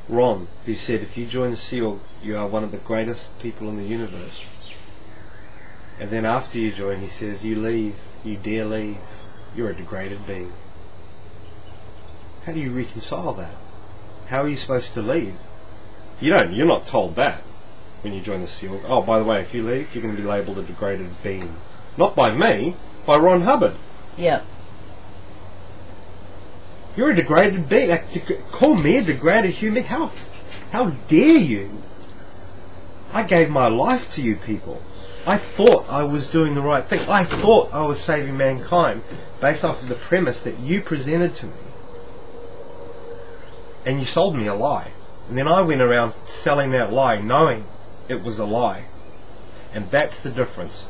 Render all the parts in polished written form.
Ron, who said, if you join the SEAL, you are one of the greatest people in the universe. And then after you join, he says, you leave, you dare leave, you're a degraded being. How do you reconcile that? How are you supposed to leave? You're not told that when you join the SEAL. Oh, by the way, if you leave, you're going to be labelled a degraded being. Not by me, by Ron Hubbard. Yeah. You're a degraded being. Call me a degraded human? How dare you? I gave my life to you people. I thought I was doing the right thing. I thought I was saving mankind based off of the premise that you presented to me. And you sold me a lie. And then I went around selling that lie knowing it was a lie. And that's the difference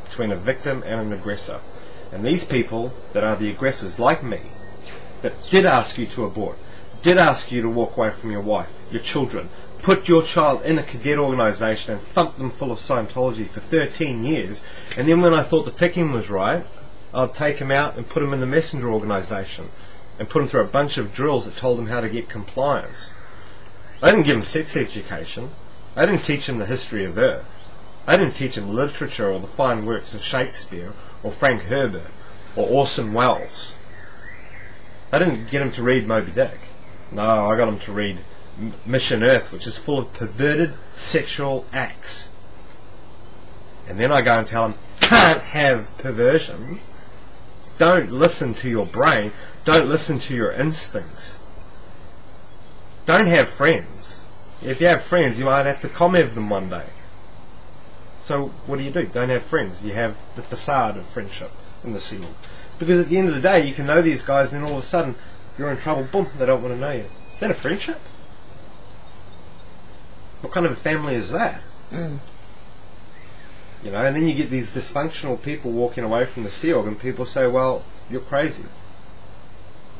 between a victim and an aggressor. And these people that are the aggressors, like me, that did ask you to abort, did ask you to walk away from your wife, your children, put your child in a cadet organisation and thump them full of Scientology for 13 years, and then when I thought the picking was right, I'd take him out and put him in the messenger organisation and put him through a bunch of drills that told him how to get compliance. I didn't give him sex education. I didn't teach him the history of Earth. I didn't teach him literature or the fine works of Shakespeare or Frank Herbert or Orson Welles. I didn't get him to read Moby Dick. No, I got him to read Mission Earth, which is full of perverted sexual acts. And then I go and tell him, can't have perversion. Don't listen to your brain. Don't listen to your instincts. Don't have friends. If you have friends, you might have to comment them one day. So what do? Don't have friends. You have the facade of friendship in the SEAL. Because at the end of the day, you can know these guys, and then all of a sudden, you're in trouble. Boom, they don't want to know you. Is that a friendship? What kind of a family is that? And then you get these dysfunctional people walking away from the SEAL, and people say, well, you're crazy.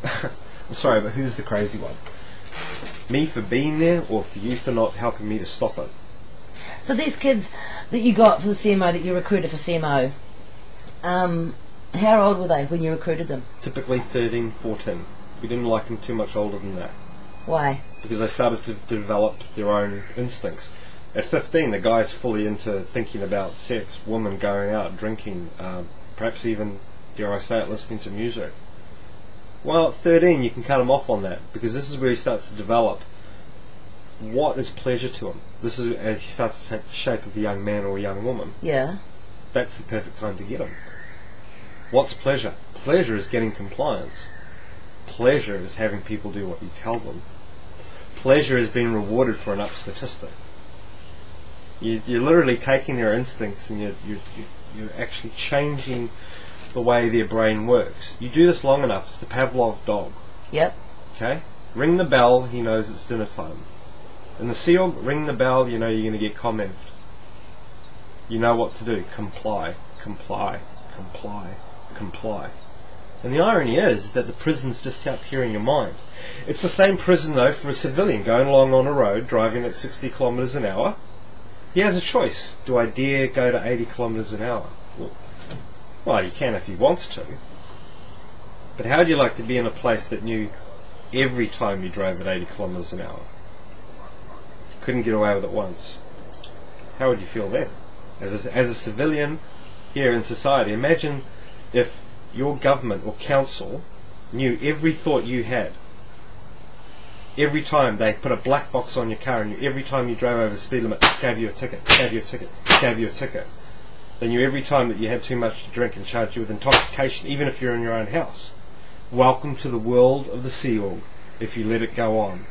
I'm sorry, but who's the crazy one? Me for being there, or for you for not helping me to stop it? So these kids that you got for the CMO, that you recruited for CMO, how old were they when you recruited them? Typically 13, 14. We didn't like them too much older than that. Why? Because they started to develop their own instincts. At 15, the guy's fully into thinking about sex, women, going out, drinking, perhaps even, dare I say it, listening to music. Well, at 13, you can cut him off on that, because this is where he starts to develop what is pleasure to him. This is as he starts to take the shape of a young man or a young woman. Yeah. That's the perfect time to get him. What's pleasure? Pleasure is getting compliance. Pleasure is having people do what you tell them. Pleasure is being rewarded for an up statistic. You're literally taking their instincts and you're actually changing the way their brain works. You do this long enough, it's the Pavlov dog. Yep. Okay? Ring the bell, he knows it's dinner time. In the SEAL, ring the bell, you know you're going to get commented. You know what to do. Comply, comply, comply, comply. And the irony is that the prison's just up here in your mind. It's the same prison though for a civilian going along on a road, driving at 60 kilometres an hour. He has a choice. Do I dare go to 80 kilometres an hour? Well, he can if he wants to. But how would you like to be in a place that knew every time you drove at 80 kilometres an hour? You couldn't get away with it once. How would you feel then? As a civilian here in society, imagine if your government or council knew every thought you had. Every time they put a black box on your car and every time you drove over the speed limit, gave you a ticket, gave you a ticket, gave you a ticket. They knew every time that you had too much to drink and charged you with intoxication, even if you're in your own house. Welcome to the world of the SEAL if you let it go on.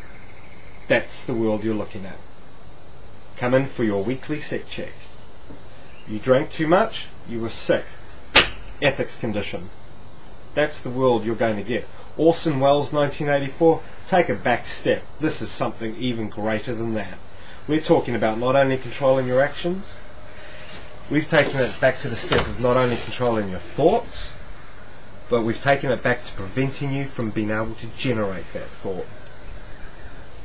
That's the world you're looking at. Come in for your weekly sick check. You drank too much, you were sick. Ethics condition. That's the world you're going to get. Orson Welles, 1984, take a back step. This is something even greater than that. We're talking about not only controlling your actions, we've taken it back to the step of not only controlling your thoughts, but we've taken it back to preventing you from being able to generate that thought.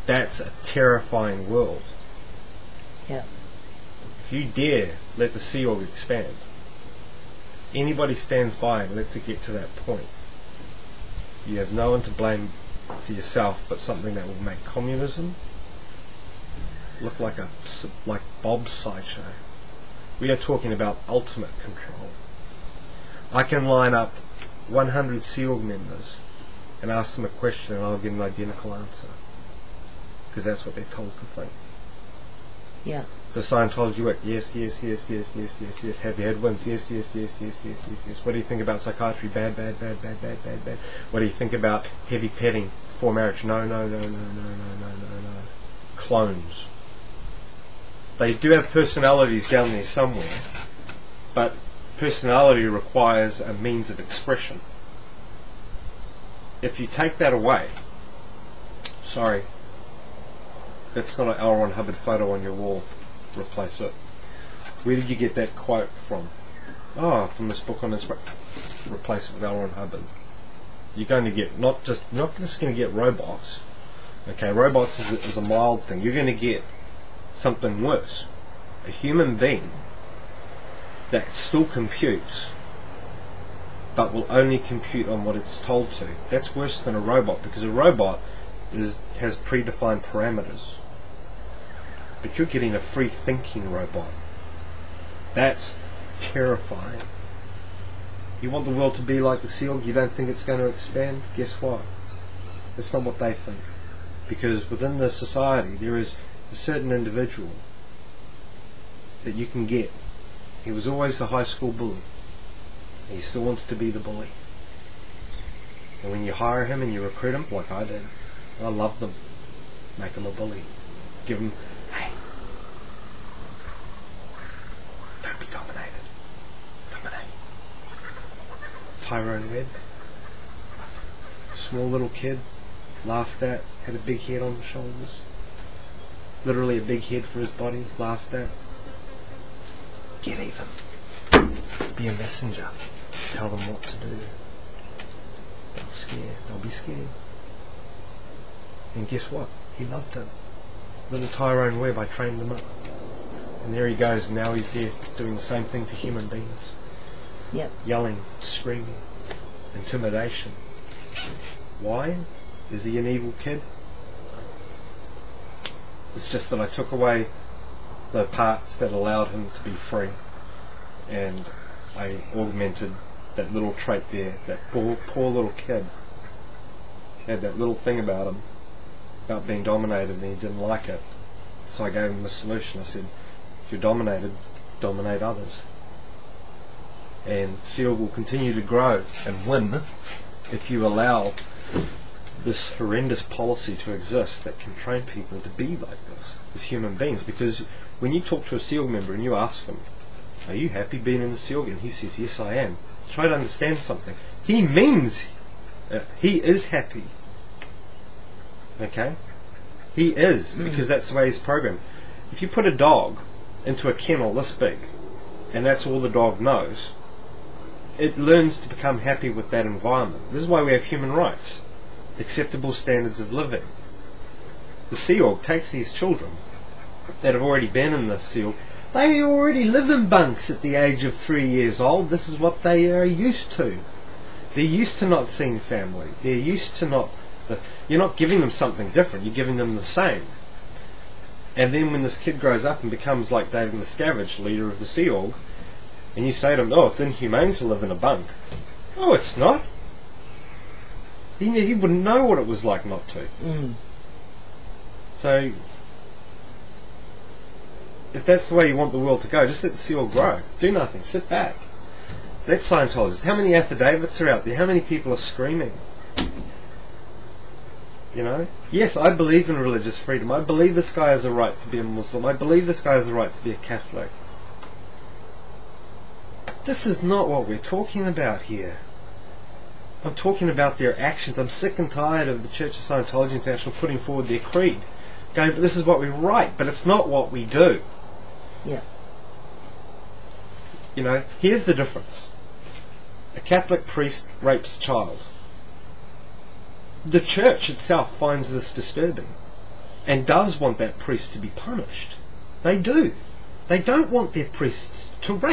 That's a terrifying world. Yeah. If you dare let the SEAL expand, anybody stands by and lets it get to that point, you have no one to blame for yourself but something that will make communism look like Bob's sideshow. We are talking about ultimate control. I can line up 100 SEAL members and ask them a question and I'll get an identical answer. Because that's what they're told to think. Yeah. Does Scientology work? Yes, yes, yes, yes, yes, yes, yes. Have you had wins? Yes, yes, yes, yes, yes, yes, yes. What do you think about psychiatry? Bad, bad, bad, bad, bad, bad, bad. What do you think about heavy petting before marriage? No, no, no, no, no, no, no, no, no. Clones. They do have personalities down there somewhere, but personality requires a means of expression. If you take that away, sorry, that's not an L. Ron Hubbard photo on your wall. Replace it. Where did you get that quote from? Oh, from this book on inspiration. Replace it with L. Ron Hubbard. You're going to get not just going to get robots. Okay, robots is a mild thing. You're going to get something worse. A human being that still computes, but will only compute on what it's told to. That's worse than a robot, because a robot has predefined parameters. But you're getting a free thinking robot. That's terrifying. You want the world to be like the SEAL? You don't think it's going to expand? Guess what? That's not what they think. Because within the society there is a certain individual that you can get. He was always the high school bully. He still wants to be the bully. And when you hire him and you recruit him, like I did, I love them. Make him a bully. Give him, hey, don't be dominated. Dominate. Tyrone Webb, small little kid, laughed at, had a big head on his shoulders. Literally a big head for his body, laughed at. Get even. Be a messenger. Tell them what to do. They'll scare. They'll be scared. And guess what? He loved it. Little Tyrone Webb, I trained him up. And there he goes, and now he's there doing the same thing to human beings. Yep. Yelling, screaming, intimidation. Why? Is he an evil kid? It's just that I took away the parts that allowed him to be free, and I augmented that little trait there. That poor little kid had that little thing about him, about being dominated, and he didn't like it. So I gave him the solution. I said, if you're dominated, dominate others. And SEAL will continue to grow and win if you allow this horrendous policy to exist that can train people to be like this as human beings. Because when you talk to a SEAL member and you ask him, are you happy being in the SEAL? And he says, yes, I am. Try to understand something. He means he is happy. Okay? He is, because that's the way he's programmed. If you put a dog into a kennel this big, and that's all the dog knows, it learns to become happy with that environment. This is why we have human rights. Acceptable standards of living. The SEAL takes these children that have already been in the SEAL. They already live in bunks at the age of 3 years old. This is what they are used to. They're used to not seeing family. They're used to not... You're not giving them something different. You're giving them the same. And then when this kid grows up and becomes like David Miscavige, leader of the Sea Org, and you say to him, oh, it's inhumane to live in a bunk. Oh, it's not. He wouldn't know what it was like not to. So, if that's the way you want the world to go, just let the Sea Org grow. Do nothing. Sit back. That's Scientologists. How many affidavits are out there? How many people are screaming? You know? Yes, I believe in religious freedom. I believe this guy has a right to be a Muslim. I believe this guy has a right to be a Catholic. This is not what we're talking about here. I'm talking about their actions. I'm sick and tired of the Church of Scientology International putting forward their creed, going, but this is what we write, but it's not what we do. Yeah. You know, here's the difference. A Catholic priest rapes a child. The church itself finds this disturbing and does want that priest to be punished. They do. They don't want their priests to rape.